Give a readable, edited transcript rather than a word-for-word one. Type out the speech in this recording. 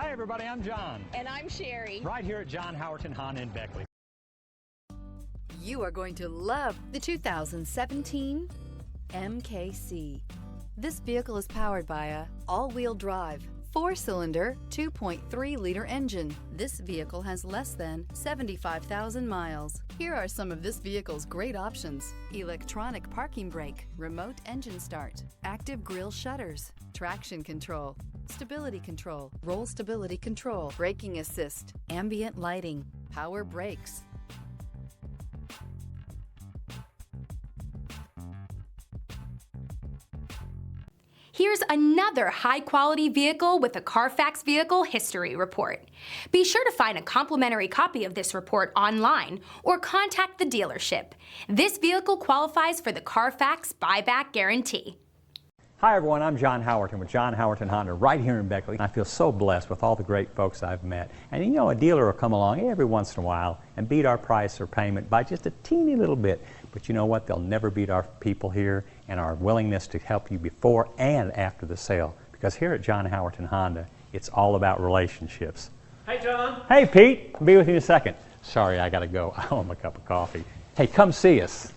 Hi everybody, I'm John. And I'm Sherry. Right here at John Howerton Honda in Beckley. You are going to love the 2017 MKC. This vehicle is powered by a all-wheel drive, 4-cylinder, 2.3-liter engine. This vehicle has less than 75,000 miles. Here are some of this vehicle's great options: electronic parking brake, remote engine start, active grille shutters, traction control, stability control, roll stability control, braking assist, ambient lighting, power brakes. Here's another high-quality vehicle with a Carfax Vehicle History Report. Be sure to find a complimentary copy of this report online or contact the dealership. This vehicle qualifies for the Carfax Buyback Guarantee. Hi everyone, I'm John Howerton with John Howerton Honda right here in Beckley. I feel so blessed with all the great folks I've met. And you know, a dealer will come along every once in a while and beat our price or payment by just a teeny little bit. But you know what? They'll never beat our people here and our willingness to help you before and after the sale. Because here at John Howerton Honda, it's all about relationships. Hey John. Hey Pete, I'll be with you in a second. Sorry, I gotta go. I want my cup of coffee. Hey, come see us.